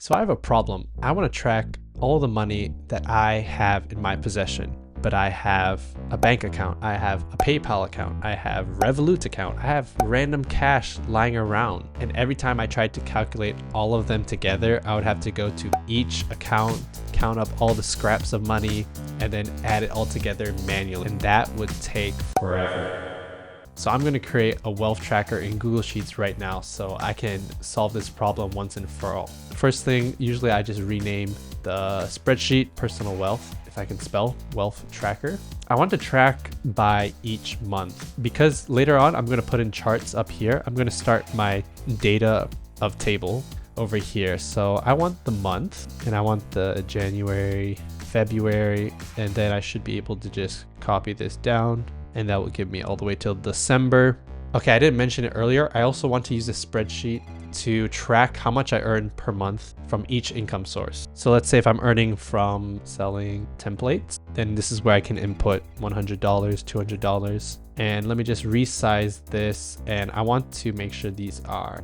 So I have a problem. I want to track all the money that I have in my possession, but I have a bank account, I have a PayPal account, I have Revolut account, I have random cash lying around. And every time I tried to calculate all of them together, I would have to go to each account, count up all the scraps of money, and then add it all together manually. And that would take forever. So I'm going to create a wealth tracker in Google Sheets right now so I can solve this problem once and for all. First thing, usually I just rename the spreadsheet personal wealth, if I can spell wealth tracker. I want to track by each month because later on I'm going to put in charts up here. I'm going to start my data of table over here. So I want the month and I want the January, February, and then I should be able to just copy this down. And that will give me all the way till December. Okay, I didn't mention it earlier. I also want to use this spreadsheet to track how much I earn per month from each income source. So let's say if I'm earning from selling templates, then this is where I can input $100, $200. And let me just resize this. And I want to make sure these are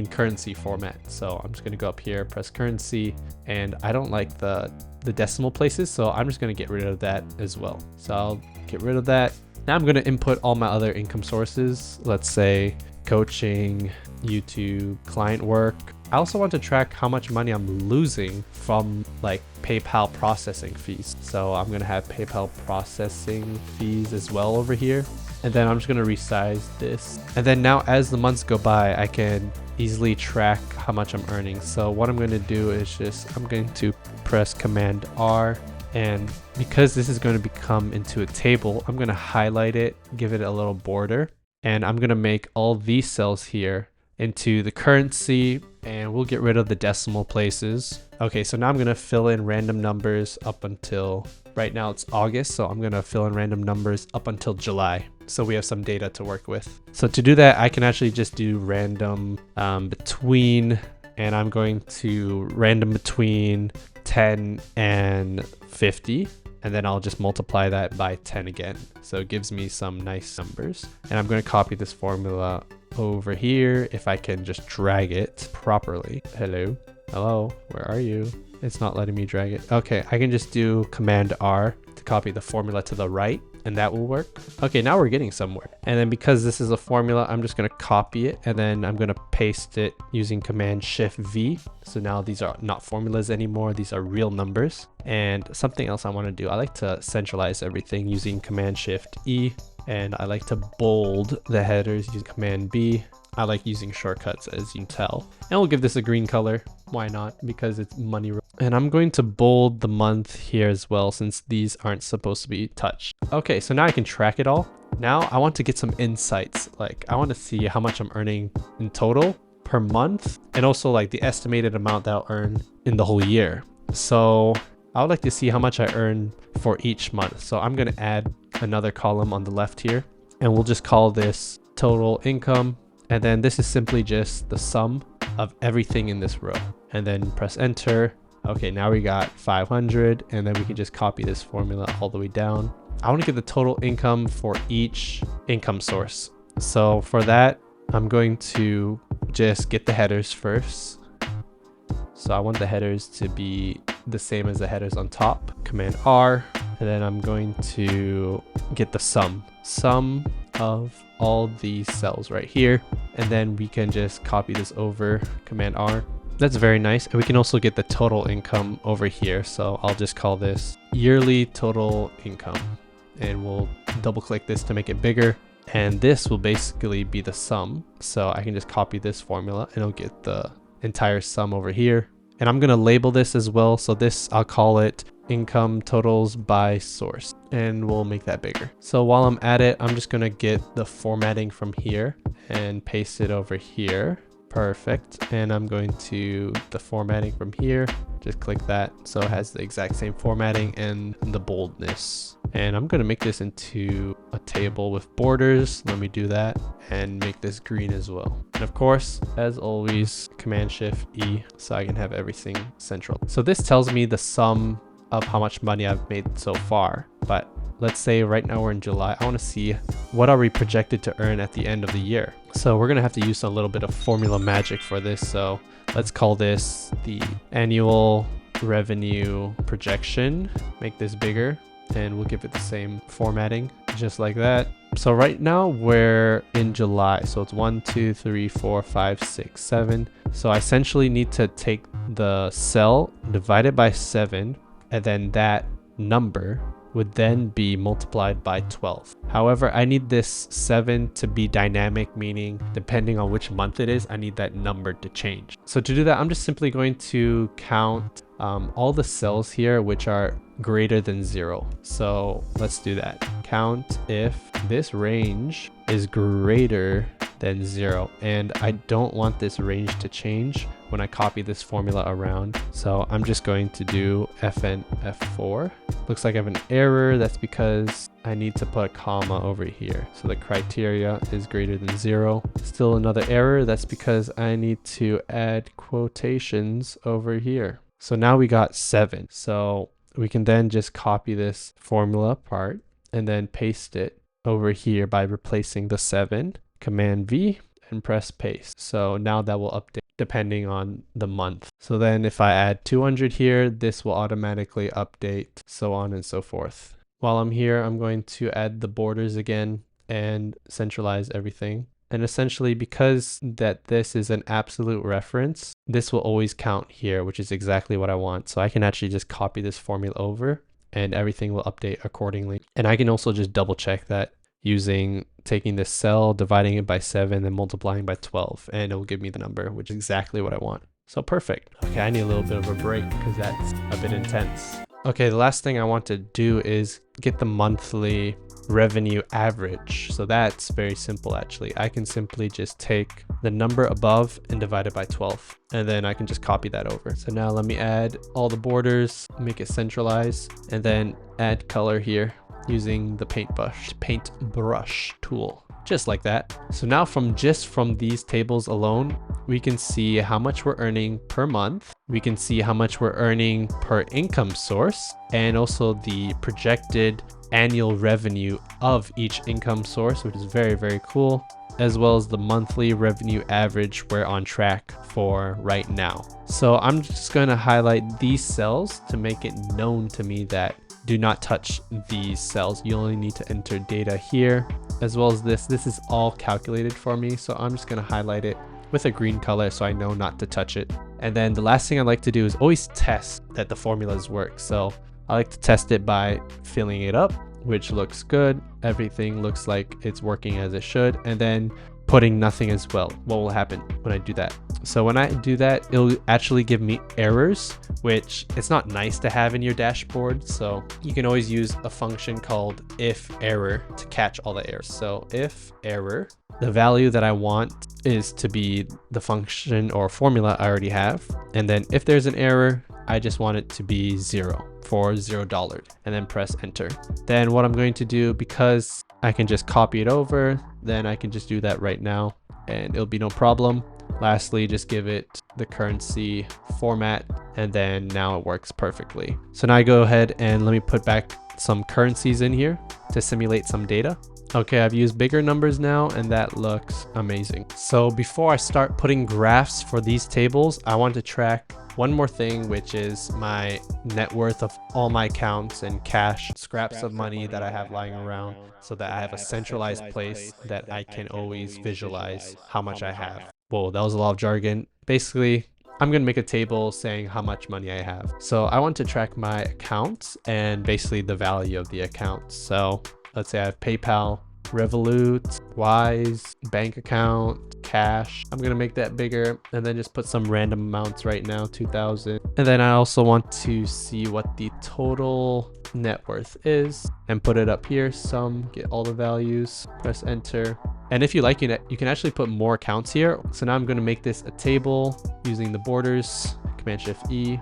currency format. So I'm just gonna go up here, press currency, and I don't like the decimal places. So I'm just gonna get rid of that as well. So I'll get rid of that. Now I'm gonna input all my other income sources. Let's say coaching, YouTube, client work. I also want to track how much money I'm losing from like PayPal processing fees. So I'm gonna have PayPal processing fees as well over here. And then I'm just gonna resize this. And then now as the months go by, I can easily track how much I'm earning. So what I'm gonna do is I'm going to press Command R. And because this is going to become into a table, I'm going to highlight it, give it a little border, and I'm going to make all these cells here into the currency, and we'll get rid of the decimal places. Okay, so now I'm going to fill in random numbers up until, right now it's August, so I'm going to fill in random numbers up until July. So we have some data to work with. So to do that, I can actually just do random between, and I'm going to random between 10 and 50, and then I'll just multiply that by 10 again. So it gives me some nice numbers. And I'm going to copy this formula over here if I can just drag it properly. Hello, where are you? It's not letting me drag it. Okay, I can just do Command R to copy the formula to the right, and that will work. Okay, now we're getting somewhere. And then because this is a formula, I'm just gonna copy it, and then I'm gonna paste it using Command Shift V. So now these are not formulas anymore, these are real numbers. And something else I wanna do, I like to centralize everything using Command Shift E, and I like to bold the headers using Command B. I like using shortcuts, as you can tell. And we'll give this a green color. Why not? Because it's money. And I'm going to bold the month here as well, since these aren't supposed to be touched. Okay, so now I can track it all. Now I want to get some insights. Like I want to see how much I'm earning in total per month, and also like the estimated amount that I'll earn in the whole year. So I would like to see how much I earn for each month. So I'm going to add another column on the left here, and we'll just call this total income. And then this is simply just the sum of everything in this row, and then press enter. Okay, now we got 500, and then we can just copy this formula all the way down. I want to get the total income for each income source. So for that, I'm going to just get the headers first. So I want the headers to be the same as the headers on top. Command R, and then I'm going to get the sum of all these cells right here, and then we can just copy this over. Command R. That's very nice. And we can also get the total income over here. So I'll just call this yearly total income, and we'll double click this to make it bigger. And this will basically be the sum. So I can just copy this formula and I'll get the entire sum over here. And I'm going to label this as well. So this, I'll call it income totals by source, and we'll make that bigger. So while I'm at it, I'm just going to get the formatting from here and paste it over here. Perfect. And I'm going to the formatting from here, just click that so it has the exact same formatting and the boldness. And I'm going to make this into a table with borders. Let me do that and make this green as well. And of course, as always, Command Shift E so I can have everything central. So this tells me the sum of how much money I've made so far, but let's say right now we're in July. I want to see what are we projected to earn at the end of the year. So we're going to have to use a little bit of formula magic for this. So let's call this the annual revenue projection. Make this bigger and we'll give it the same formatting just like that. So right now we're in July. So it's 1, 2, 3, 4, 5, 6, 7. So I essentially need to take the cell, divide it by 7, and then that number would then be multiplied by 12. However, I need this 7 to be dynamic, meaning depending on which month it is, I need that number to change. So to do that, I'm just simply going to count all the cells here which are greater than 0. So let's do that. Count if this range is greater than 0, and I don't want this range to change when I copy this formula around. So I'm just going to do FN F4. Looks like I have an error. That's because I need to put a comma over here. So the criteria is greater than 0. Still another error. That's because I need to add quotations over here. So now we got 7. So we can then just copy this formula part and then paste it over here by replacing the 7. Command V and press paste. So now that will update depending on the month. So then if I add 200 here, this will automatically update, so on and so forth. While I'm here, I'm going to add the borders again and centralize everything. And essentially, because that this is an absolute reference, this will always count here, which is exactly what I want. So I can actually just copy this formula over and everything will update accordingly. And I can also just double check that using taking this cell, dividing it by 7 and multiplying by 12, and it will give me the number, which is exactly what I want. So perfect. Okay, I need a little bit of a break because that's a bit intense. Okay, the last thing I want to do is get the monthly revenue average. So that's very simple actually. I can simply just take the number above and divide it by 12, and then I can just copy that over. So now let me add all the borders, make it centralized, and then add color here using the paintbrush tool, just like that. So now from these tables alone, we can see how much we're earning per month. We can see how much we're earning per income source, and also the projected annual revenue of each income source, which is very, very cool, as well as the monthly revenue average we're on track for right now. So I'm just going to highlight these cells to make it known to me that do not touch these cells. You only need to enter data here, as well as this. This is all calculated for me. So I'm just going to highlight it with a green color so I know not to touch it. And then the last thing I like to do is always test that the formulas work. So I like to test it by filling it up, which looks good. Everything looks like it's working as it should. And then putting nothing as well. What will happen when I do that? So when I do that, it'll actually give me errors, which it's not nice to have in your dashboard. So you can always use a function called if error to catch all the errors. So if error, the value that I want is to be the function or formula I already have. And then if there's an error, I just want it to be 0 for $0, and then press enter. Then what I'm going to do, because I can just copy it over, then I can just do that right now and it'll be no problem. Lastly, just give it the currency format, and then now it works perfectly. So now I go ahead and let me put back some currencies in here to simulate some data. Okay, I've used bigger numbers now and that looks amazing. So before I start putting graphs for these tables, I want to track one more thing, which is my net worth of all my accounts and cash, scraps of money that I have lying around, so that I have a centralized place that I can always visualize how much I have. Whoa, that was a lot of jargon. Basically, I'm going to make a table saying how much money I have. So I want to track my accounts and basically the value of the accounts. So let's say I have PayPal, Revolut, Wise, bank account, cash. I'm going to make that bigger and then just put some random amounts right now, 2,000. And then I also want to see what the total net worth is and put it up here. Sum, get all the values, press enter. And if you like it, you can actually put more accounts here. So now I'm going to make this a table using the borders, Command Shift E,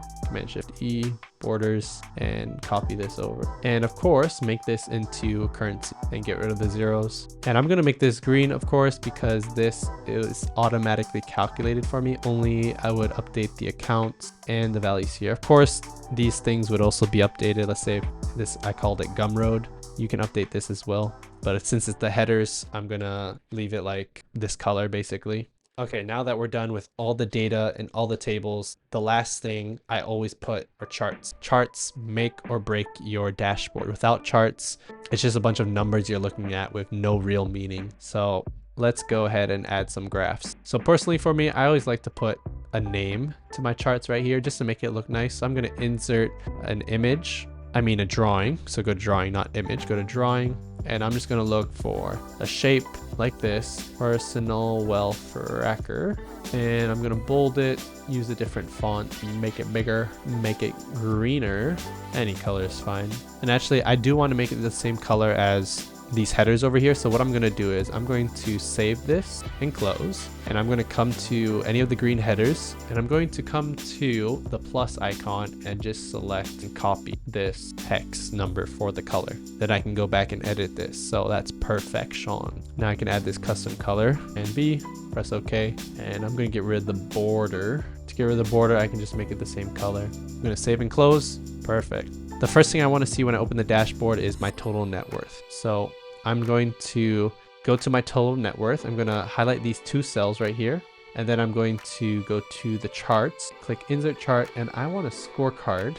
borders, and copy this over. And of course, make this into currency and get rid of the zeros. And I'm going to make this green, of course, because this is automatically calculated for me. Only I would update the accounts and the values here. Of course, these things would also be updated. Let's say this, I called it Gumroad. you can update this as well. But since it's the headers, I'm gonna leave it like this color basically. Okay, now that we're done with all the data and all the tables, the last thing I always put are charts. Charts make or break your dashboard. Without charts, it's just a bunch of numbers you're looking at with no real meaning. So let's go ahead and add some graphs. So personally for me, I always like to put a name to my charts right here just to make it look nice. So I'm gonna insert an image, a drawing. So go to drawing, not image, go to drawing. And I'm just gonna look for a shape like this, personal wealth tracker. And I'm gonna bold it, use a different font, make it bigger, make it greener. Any color is fine. And actually, I do want to make it the same color as these headers over here. So what I'm going to do is I'm going to save this and close, and I'm going to come to any of the green headers, and I'm going to come to the plus icon and just select and copy this hex number for the color. Then I can go back and edit this. So that's perfection. Now I can add this custom color and press OK, and I'm going to get rid of the border. To get rid of the border, I can just make it the same color. I'm going to save and close. Perfect. The first thing I want to see when I open the dashboard is my total net worth. So I'm going to go to my total net worth. I'm going to highlight these two cells right here. And then I'm going to go to the charts, click insert chart, and I want a scorecard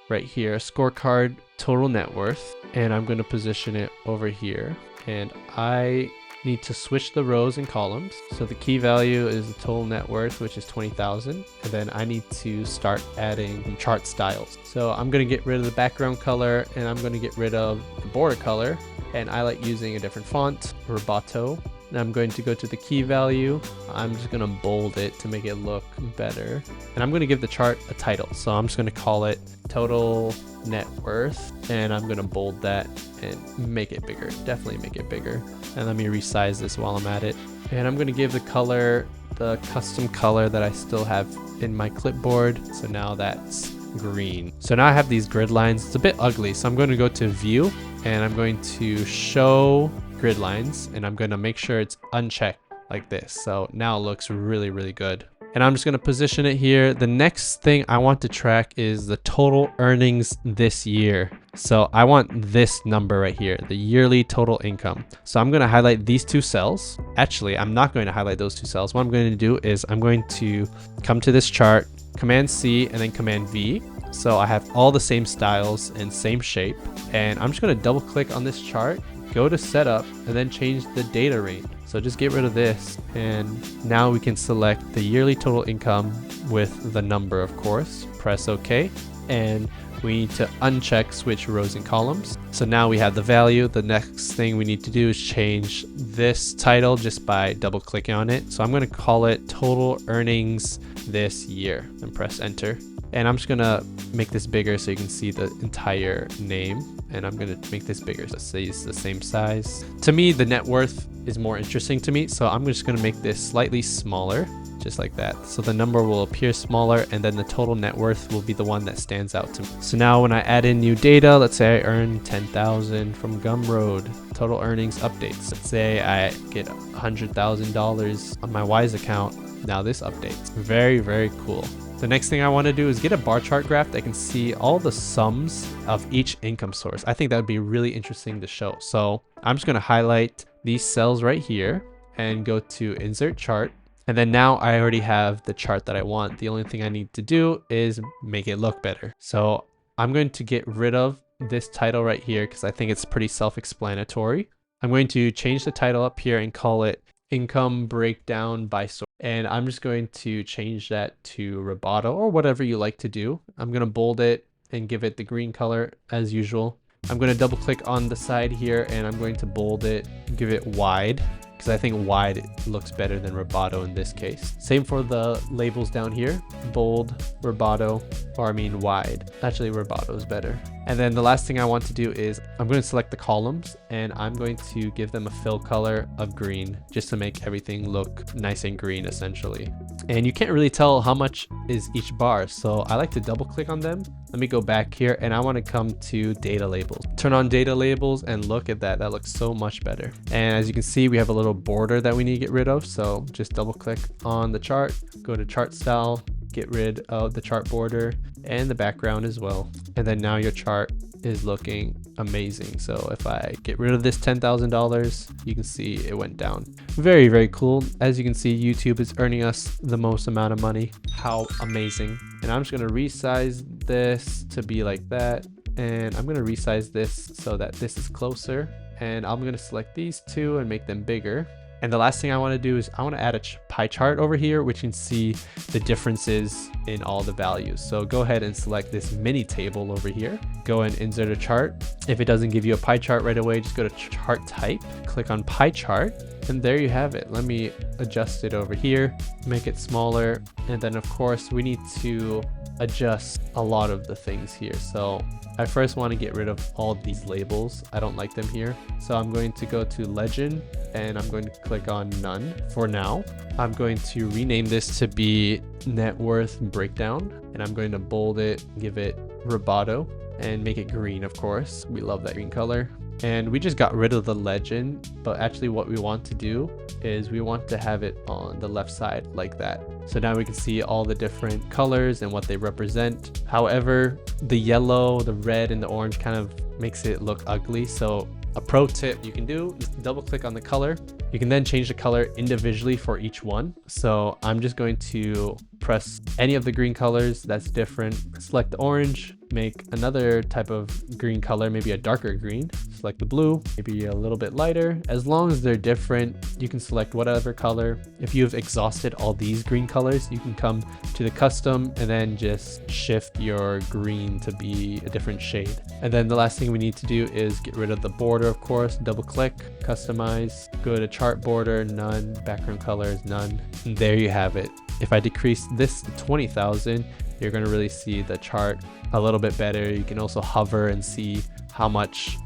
right here, scorecard total net worth. And I'm going to position it over here. And I need to switch the rows and columns. So the key value is the total net worth, which is 20,000. And then I need to start adding chart styles. So I'm going to get rid of the background color, and I'm going to get rid of the border color. And I like using a different font, Roboto. And I'm going to go to the key value. I'm just going to bold it to make it look better. And I'm going to give the chart a title. So I'm just going to call it total net worth. And I'm going to bold that and make it bigger. Definitely make it bigger. And let me resize this while I'm at it. And I'm going to give the color the custom color that I still have in my clipboard. So now that's green. So now I have these grid lines. It's a bit ugly. So I'm going to go to view, and I'm going to show grid lines, and I'm going to make sure it's unchecked like this. So now it looks really, really good. And I'm just going to position it here. The next thing I want to track is the total earnings this year. So I want this number right here, the yearly total income. So I'm going to highlight these two cells. Actually, I'm not going to highlight those two cells. What I'm going to do is I'm going to come to this chart, Command C, and then Command V. So I have all the same styles and same shape. And I'm just going to double click on this chart, go to setup, and then change the data range. So just get rid of this, and now we can select the yearly total income with the number, of course. Press OK, and we need to uncheck switch rows and columns. So now we have the value. The next thing we need to do is change this title just by double clicking on it. So I'm going to call it total earnings this year, and press enter. And I'm just going to make this bigger so you can see the entire name. And I'm going to make this bigger. So say it's the same size. To me, the net worth is more interesting to me. So I'm just going to make this slightly smaller, just like that. So the number will appear smaller, and then the total net worth will be the one that stands out to me. So now when I add in new data, let's say I earn 10,000 from Gumroad, total earnings updates. Let's say I get $100,000 on my Wise account. Now this updates. Very, very cool. The next thing I want to do is get a bar chart graph that can see all the sums of each income source. I think that would be really interesting to show. So I'm just going to highlight these cells right here and go to insert chart. And then now I already have the chart that I want. The only thing I need to do is make it look better. So I'm going to get rid of this title right here because I think it's pretty self-explanatory. I'm going to change the title up here and call it income breakdown by source. And I'm just going to change that to Roboto or whatever you like to do. I'm going to bold it and give it the green color as usual. I'm going to double click on the side here, and I'm going to bold it, give it wide, because I think wide looks better than Roboto in this case. Same for the labels down here, bold, Roboto, or wide. Actually, Roboto is better. And then the last thing I want to do is I'm going to select the columns, and I'm going to give them a fill color of green just to make everything look nice and green essentially. And you can't really tell how much is each bar, so I like to double click on them. Let me go back here, and I want to come to data labels. Turn on data labels, and look at that. That looks so much better. And as you can see, we have a little border that we need to get rid of. So just double click on the chart, go to chart style, get rid of the chart border and the background as well. And then now your chart is looking amazing. So if I get rid of this $10,000, you can see it went down. Very, very cool. As you can see, YouTube is earning us the most amount of money. How amazing. And I'm just going to resize this to be like that. And I'm going to resize this so that this is closer. And I'm going to select these two and make them bigger. And the last thing I want to do is I want to add a pie chart over here, which you can see the differences in all the values. So go ahead and select this mini table over here. Go and insert a chart. If it doesn't give you a pie chart right away, just go to chart type, click on pie chart, and there you have it. Let me adjust it over here, make it smaller. And then of course we need to adjust a lot of the things here. So I first want to get rid of all these labels. I don't like them here. So I'm going to go to legend and I'm going to click on none for now. I'm going to rename this to be net worth breakdown, and I'm going to bold it, give it Roboto, and make it green. Of course, we love that green color. And we just got rid of the legend, but actually what we want to do is we want to have it on the left side like that. So now we can see all the different colors and what they represent. However, the yellow, the red, and the orange kind of makes it look ugly. So a pro tip you can do is double click on the color. You can then change the color individually for each one. So I'm just going to press any of the green colors that's different, select the orange, make another type of green color, maybe a darker green, select the blue, maybe a little bit lighter. As long as they're different, you can select whatever color. If you've exhausted all these green colors, you can come to the custom and then just shift your green to be a different shade. And then the last thing we need to do is get rid of the border, of course. Double click, customize, go to chart border, none, background colors, none. And there you have it. If I decrease this to 20,000, you're going to really see the chart a little bit better. You can also hover and see how much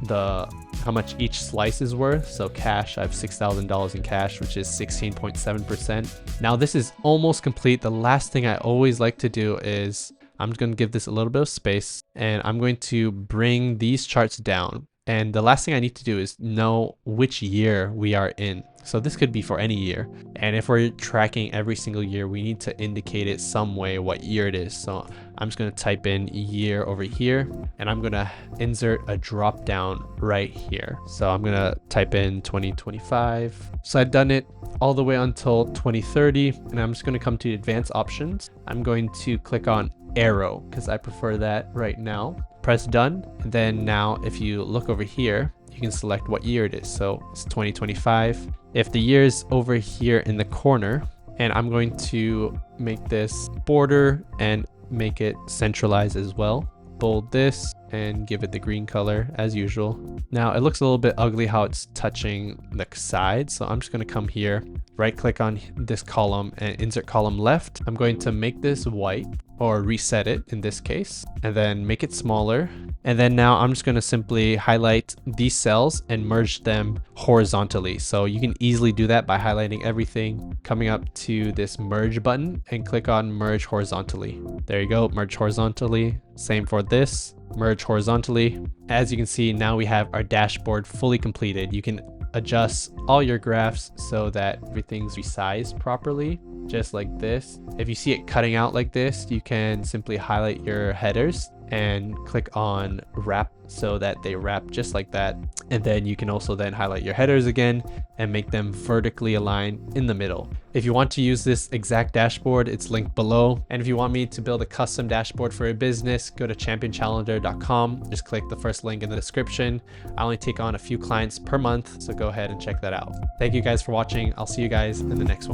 each slice is worth. So cash, I have $6,000 in cash, which is 16.7%. Now this is almost complete. The last thing I always like to do is I'm just going to give this a little bit of space, and I'm going to bring these charts down. And the last thing I need to do is know which year we are in. So this could be for any year. And if we're tracking every single year, we need to indicate it some way what year it is. So I'm just going to type in year over here, and I'm going to insert a drop down right here. So I'm going to type in 2025. So I've done it all the way until 2030, and I'm just going to come to advanced options. I'm going to click on arrow because I prefer that right now. Press done, and then now if you look over here, you can select what year it is. So it's 2025. If the year is over here in the corner, and I'm going to make this border and make it centralized as well. Bold this and give it the green color as usual. Now it looks a little bit ugly how it's touching the side. So I'm just going to come here, right click on this column and insert column left. I'm going to make this white, or reset it in this case, and then make it smaller. And then now I'm just going to simply highlight these cells and merge them horizontally. So you can easily do that by highlighting everything, coming up to this merge button and click on merge horizontally. There you go, merge horizontally. Same for this, merge horizontally. As you can see, now we have our dashboard fully completed. You can adjust all your graphs so that everything's resized properly, just like this. If you see it cutting out like this, you can simply highlight your headers and click on wrap so that they wrap just like that. And then you can also then highlight your headers again and make them vertically aligned in the middle. If you want to use this exact dashboard, it's linked below. And if you want me to build a custom dashboard for your business, go to championchallenger.com. Just click the first link in the description. I only take on a few clients per month, so go ahead and check that out. Thank you guys for watching. I'll see you guys in the next one.